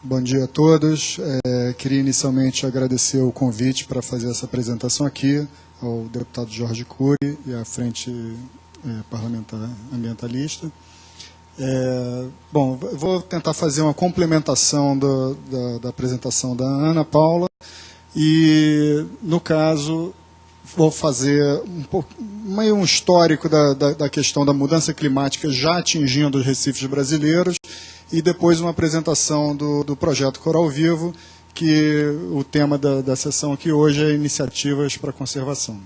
Bom dia a todos. Queria inicialmente agradecer o convite para fazer essa apresentação aqui ao deputado Jorge Cury e à Frente Parlamentar Ambientalista. Bom, vou tentar fazer uma complementação da apresentação da Ana Paula e, no caso, vou fazer um histórico da questão da mudança climática já atingindo os recifes brasileiros e depois uma apresentação do projeto Coral Vivo, que o tema da sessão aqui hoje é iniciativas para a conservação.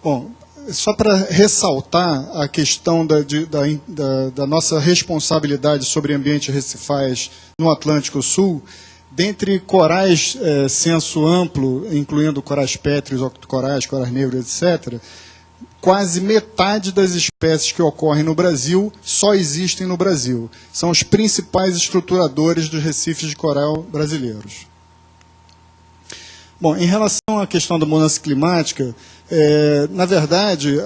Bom, só para ressaltar a questão da nossa responsabilidade sobre ambientes recifais no Atlântico Sul, dentre corais senso amplo, incluindo corais pétreos, octocorais, corais negros, etc., quase metade das espécies que ocorrem no Brasil só existem no Brasil. São os principais estruturadores dos recifes de coral brasileiros. Bom, em relação à questão da mudança climática, na verdade,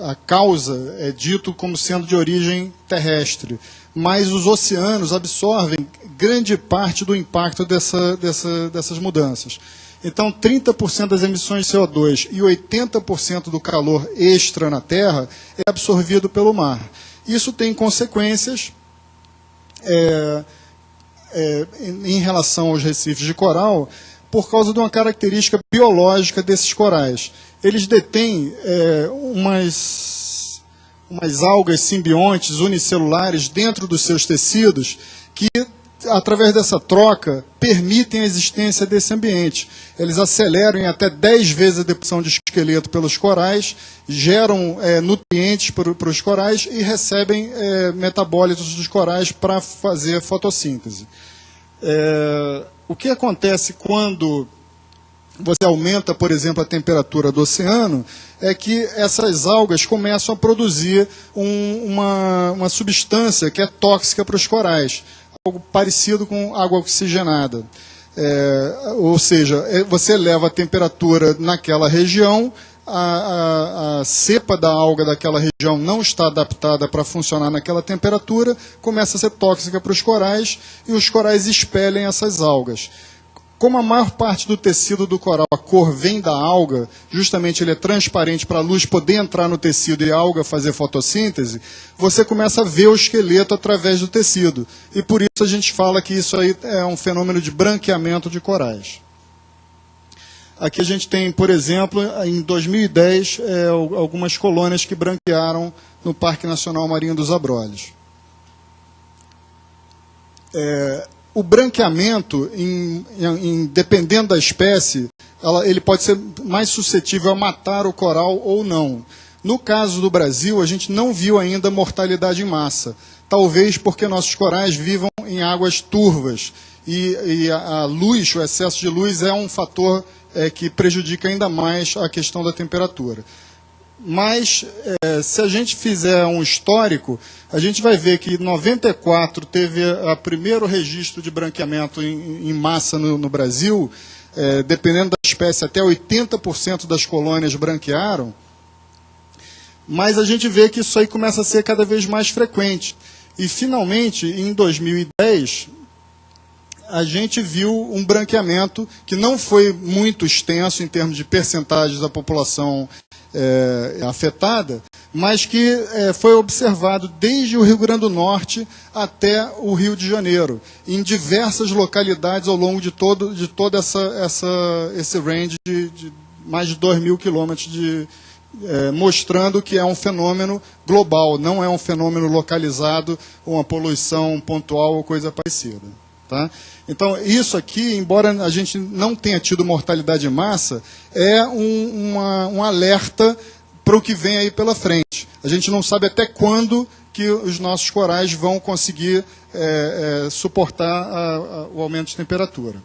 a causa é dito como sendo de origem terrestre, mas os oceanos absorvem grande parte do impacto dessas mudanças. Então, 30% das emissões de CO2 e 80% do calor extra na Terra é absorvido pelo mar. Isso tem consequências em relação aos recifes de coral, por causa de uma característica biológica desses corais. Eles detêm umas algas simbiontes unicelulares dentro dos seus tecidos que, através dessa troca, permitem a existência desse ambiente. Eles aceleram em até 10 vezes a deposição de esqueleto pelos corais, geram nutrientes para os corais e recebem metabólitos dos corais para fazer fotossíntese. O que acontece quando você aumenta, por exemplo, a temperatura do oceano, é que essas algas começam a produzir uma substância que é tóxica para os corais, algo parecido com água oxigenada. Ou seja, você eleva a temperatura naquela região, a cepa da alga daquela região não está adaptada para funcionar naquela temperatura, começa a ser tóxica para os corais e os corais expelem essas algas. Como a maior parte do tecido do coral, a cor vem da alga, justamente ele é transparente para a luz poder entrar no tecido e a alga fazer fotossíntese, você começa a ver o esqueleto através do tecido. E por isso a gente fala que isso aí é um fenômeno de branqueamento de corais. Aqui a gente tem, por exemplo, em 2010, algumas colônias que branquearam no Parque Nacional Marinho dos Abrolhos. O branqueamento, dependendo da espécie, ele pode ser mais suscetível a matar o coral ou não. No caso do Brasil, a gente não viu ainda mortalidade em massa. Talvez porque nossos corais vivam em águas turvas. E a luz, o excesso de luz, é um fator que prejudica ainda mais a questão da temperatura. Mas, se a gente fizer um histórico, a gente vai ver que em 94 teve o primeiro registro de branqueamento em massa no Brasil, dependendo da espécie, até 80% das colônias branquearam, mas a gente vê que isso aí começa a ser cada vez mais frequente. E, finalmente, em 2010, a gente viu um branqueamento que não foi muito extenso em termos de percentagens da população afetada, mas que foi observado desde o Rio Grande do Norte até o Rio de Janeiro, em diversas localidades ao longo de todo esse range de mais de 2.000 quilômetros, mostrando que é um fenômeno global, não é um fenômeno localizado, uma poluição pontual ou coisa parecida. Tá? Então, isso aqui, embora a gente não tenha tido mortalidade em massa, é um alerta para o que vem aí pela frente. A gente não sabe até quando que os nossos corais vão conseguir suportar o aumento de temperatura.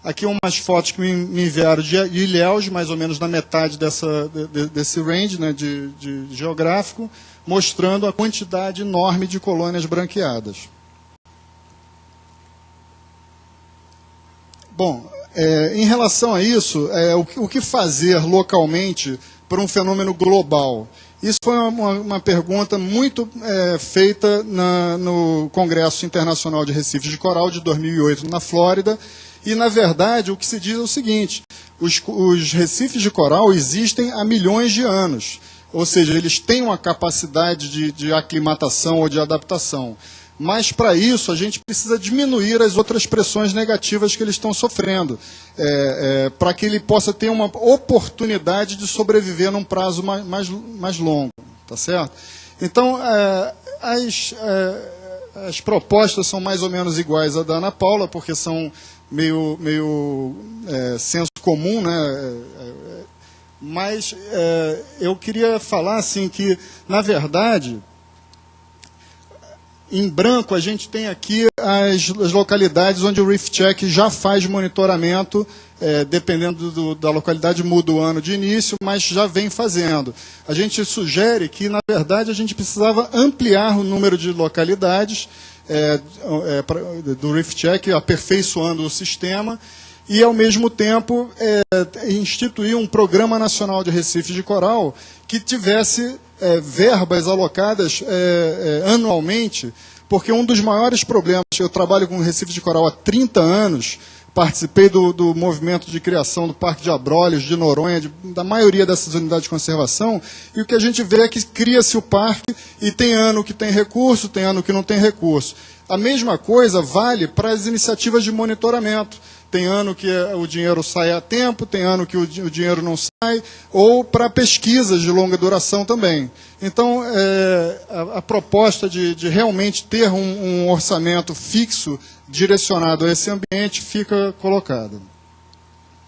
Aqui umas fotos que me enviaram de Ilhéus, mais ou menos na metade desse range, né, de geográfico, mostrando a quantidade enorme de colônias branqueadas. Bom, em relação a isso, o que fazer localmente por um fenômeno global? Isso foi uma pergunta muito feita no Congresso Internacional de Recifes de Coral de 2008 na Flórida, e, na verdade, o que se diz é o seguinte: os recifes de coral existem há milhões de anos, ou seja, eles têm uma capacidade de aclimatação ou de adaptação. Mas, para isso, a gente precisa diminuir as outras pressões negativas que eles estão sofrendo, para que ele possa ter uma oportunidade de sobreviver num prazo mais longo. Tá certo? Então, as propostas são mais ou menos iguais à da Ana Paula, porque são meio senso comum, né? Mas eu queria falar assim que, na verdade, em branco a gente tem aqui as localidades onde o Reef Check já faz monitoramento, dependendo da localidade muda o ano de início, mas já vem fazendo. A gente sugere que, na verdade, a gente precisava ampliar o número de localidades do Reef Check, aperfeiçoando o sistema, e, ao mesmo tempo, instituir um Programa Nacional de Recifes de Coral que tivesse verbas alocadas anualmente, porque um dos maiores problemas, eu trabalho com recifes de coral há 30 anos, participei do movimento de criação do Parque de Abrolhos, de Noronha, da maioria dessas unidades de conservação, e o que a gente vê é que cria-se o parque e tem ano que tem recurso, tem ano que não tem recurso. A mesma coisa vale para as iniciativas de monitoramento. Tem ano que o dinheiro sai a tempo, tem ano que o dinheiro não sai, ou para pesquisas de longa duração também. Então, a proposta de realmente ter um orçamento fixo direcionado a esse ambiente fica colocada.